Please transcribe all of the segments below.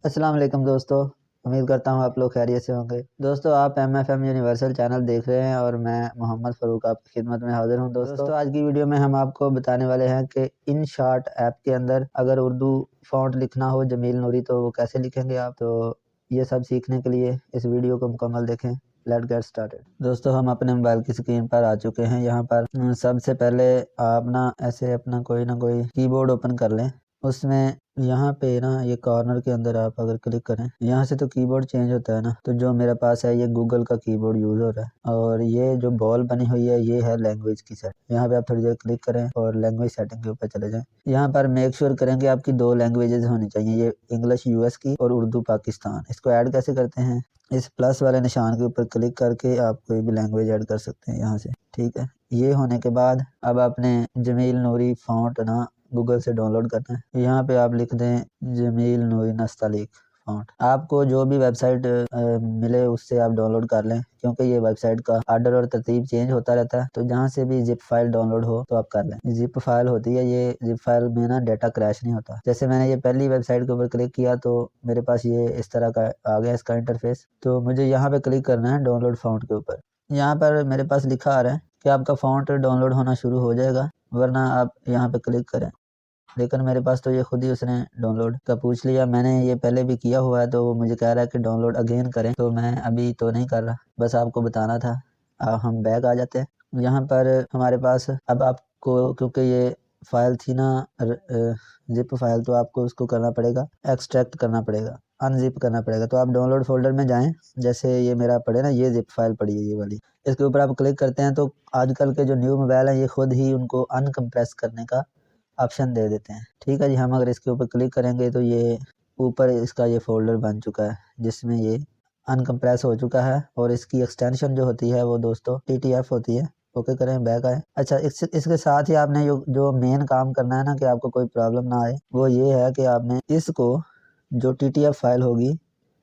अस्सलाम वालेकुम दोस्तों। उम्मीद करता हूँ आप लोग खैरियत से होंगे। दोस्तों आप MFM यूनिवर्सल चैनल देख रहे हैं और मैं मोहम्मद फ़ारूक आपकी खिदमत में हाज़िर हूँ। दोस्तों आज की वीडियो में हम आपको बताने वाले हैं कि InShot ऐप के अंदर अगर उर्दू फ़ॉन्ट लिखना हो जमील नूरी तो वो कैसे लिखेंगे आप। तो ये सब सीखने के लिए इस वीडियो को मुकम्मल देखें। Let's get started. दोस्तों हम अपने मोबाइल की स्क्रीन पर आ चुके हैं। यहाँ पर सबसे पहले आप ना ऐसे अपना कोई ना कोई कीबोर्ड ओपन कर लें। उसमें यहाँ पे ना ये कॉर्नर के अंदर आप अगर क्लिक करें, यहाँ से तो कीबोर्ड चेंज होता है ना, तो जो मेरे पास है ये गूगल का कीबोर्ड यूज़ हो रहा है और ये जो बॉल बनी हुई है ये है लैंग्वेज की सेट। यहाँ पे आप थोड़ी देर क्लिक करें और लैंग्वेज सेटिंग के ऊपर चले जाएं। यहाँ पर मेक श्योर करें कि आपकी 2 लैंग्वेजेस होनी चाहिए, ये इंग्लिश US की और उर्दू पाकिस्तान। इसको ऐड कैसे करते हैं, इस प्लस वाले निशान के ऊपर क्लिक करके आप कोई भी लैंग्वेज ऐड कर सकते हैं यहाँ से, ठीक है। ये होने के बाद अब आपने जमील नूरी फ़ॉन्ट ना गूगल से डाउनलोड करना है। यहाँ पे आप लिख दें जमील नूरी नस्तालिक फ़ॉन्ट। आपको जो भी वेबसाइट मिले उससे आप डाउनलोड कर लें, क्योंकि ये वेबसाइट का आर्डर और तरतीब चेंज होता रहता है। तो जहाँ से भी जिप फाइल डाउनलोड हो तो आप कर लें। जिप फाइल होती है, ये जिप फाइल में ना डाटा क्रैश नहीं होता। जैसे मैंने ये पहली वेबसाइट के ऊपर क्लिक किया तो मेरे पास ये इस तरह का आ गया इसका इंटरफेस। तो मुझे यहाँ पे क्लिक करना है डाउनलोड फ़ॉन्ट के ऊपर। यहाँ पर मेरे पास लिखा आ रहा है कि आपका फ़ॉन्ट डाउनलोड होना शुरू हो जाएगा, वरना आप यहाँ पे क्लिक करें। लेकिन मेरे पास तो ये खुद ही उसने डाउनलोड का पूछ लिया। मैंने ये पहले भी किया हुआ है तो वो मुझे कह रहा है कि डाउनलोड अगेन करें, तो मैं अभी तो नहीं कर रहा, बस आपको बताना था। हम बैक आ जाते हैं। यहाँ पर हमारे पास अब आपको, क्योंकि ये फाइल थी ना जिप फाइल, तो आपको उसको करना पड़ेगा, एक्सट्रैक्ट करना पड़ेगा, अनजिप करना पड़ेगा। तो आप डाउनलोड फोल्डर में जाएं, जैसे ये मेरा पड़े ना, ये जिप फाइल पड़ी है ये वाली, इसके ऊपर आप क्लिक करते हैं तो आजकल के जो न्यू मोबाइल हैं ये खुद ही उनको अनकम्प्रेस करने का ऑप्शन दे देते हैं, ठीक है जी। हम अगर इसके ऊपर क्लिक करेंगे तो ये ऊपर इसका ये फ़ोल्डर बन चुका है जिसमें ये अनकम्प्रेस हो चुका है और इसकी एक्सटेंशन जो होती है वो दोस्तों TTF होती है। ओके करें, बैक आए। अच्छा, इसके साथ ही आपने जो मेन काम करना है ना कि आपको कोई प्रॉब्लम ना आए, वो ये है कि आपने इसको जो TTF फाइल होगी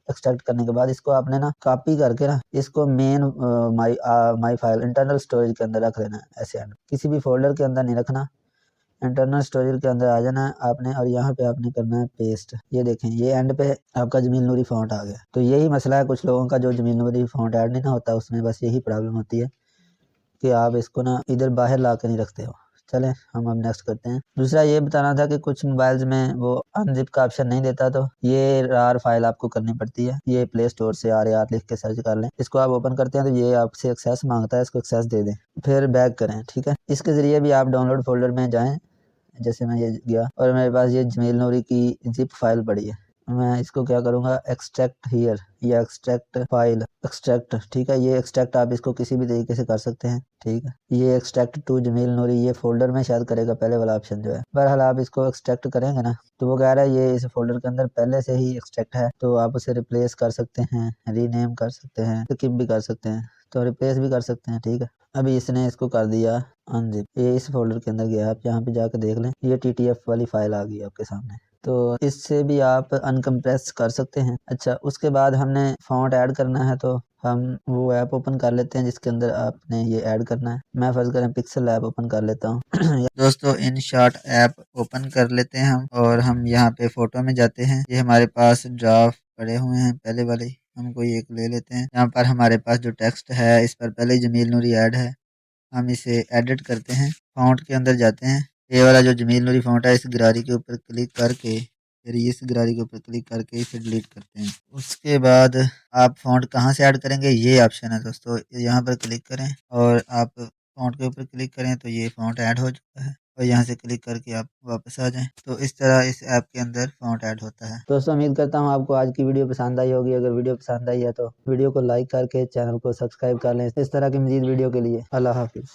एक्सट्रैक्ट करने के बाद इसको आपने ना कॉपी करके ना इसको main my file internal storage के अंदर रख लेना है। ऐसे किसी भी फोल्डर के अंदर नहीं रखना, इंटरनल स्टोरेज के अंदर आ जाना है आपने और यहाँ पे आपने करना है पेस्ट। ये देखें, ये एंड पे आपका जमील नूरी फ़ॉन्ट आ गया। तो यही मसला है कुछ लोगों का, जो जमील नूरी फ़ॉन्ट ऐड नहीं ना होता, उसमें बस यही प्रॉब्लम होती है कि आप इसको ना इधर बाहर ला के नहीं रखते हो। चलें हम अब नेक्स्ट करते हैं। दूसरा ये बताना था कि कुछ मोबाइल्स में वो अनजिप का ऑप्शन नहीं देता, तो ये रार फाइल आपको करनी पड़ती है। ये प्ले स्टोर से RAR लिख के सर्च कर लें। इसको आप ओपन करते हैं तो ये आपसे एक्सेस मांगता है, इसको एक्सेस दे दें, फिर बैक करें, ठीक है। इसके ज़रिए भी आप डाउनलोड फोल्डर में जाएँ, जैसे मैं ये गया और मेरे पास ये जमील नूरी की जिप फाइल पड़ी है। मैं इसको क्या करूँगा, एक्सट्रैक्ट हियर या एक्सट्रैक्ट फाइल एक्सट्रैक्ट, ठीक है। ये एक्सट्रैक्ट आप इसको किसी भी तरीके से कर सकते हैं, ठीक है। ये एक्सट्रैक्ट टू जमील नूरी ये फोल्डर में शायद करेगा पहले वाला ऑप्शन जो है। बहरहाल आप इसको एक्सट्रैक्ट करेंगे ना तो वो कह रहा है ये इस फोल्डर के अंदर पहले से ही एक्सट्रैक्ट है, तो आप उसे रिप्लेस कर सकते हैं, रीनेम कर सकते हैं, स्किप भी कर सकते हैं, तो रिप्लेस भी कर सकते हैं, ठीक है। अभी इसने इसको कर दिया अनजिप, ये इस फोल्डर के अंदर गया। आप यहाँ पे जाकर देख लें, ये TTF वाली फाइल आ गई आपके सामने। तो इससे भी आप अनकम्प्रेस कर सकते हैं। अच्छा, उसके बाद हमने फ़ॉन्ट ऐड करना है, तो हम वो ऐप ओपन कर लेते हैं जिसके अंदर आपने ये ऐड करना है। मैं फर्ज करें पिक्सल ऐप ओपन कर लेता हूँ। दोस्तों InShot ऐप ओपन कर लेते हैं हम और हम यहाँ पे फ़ोटो में जाते हैं। ये हमारे पास ड्राफ्ट पड़े हुए हैं पहले वाले, हम कोई एक ले लेते हैं। यहाँ पर हमारे पास जो टेक्स्ट है इस पर पहले ही जमील नूरी ऐड है, हम इसे एडिट करते हैं। फ़ॉन्ट के अंदर जाते हैं, ये वाला जो जमील नूरी फ़ॉन्ट है इस गरारी के ऊपर क्लिक करके, फिर इस गरारी के ऊपर क्लिक करके इसे डिलीट करते हैं। उसके बाद आप फ़ॉन्ट कहाँ से ऐड करेंगे, ये ऑप्शन है दोस्तों, यहाँ पर क्लिक करें और आप फ़ॉन्ट के ऊपर क्लिक करें तो ये फ़ॉन्ट ऐड हो चुका है और यहाँ से क्लिक करके आप वापस आ जाएं। तो इस तरह इस ऐप के अंदर फ़ॉन्ट ऐड होता है। दोस्तों उम्मीद करता हूँ आपको आज की वीडियो पसंद आई होगी। अगर वीडियो पसंद आई है तो वीडियो को लाइक करके चैनल को सब्सक्राइब कर लें इस तरह की मज़ीद वीडियो के लिए। अल्लाह हाफिज़।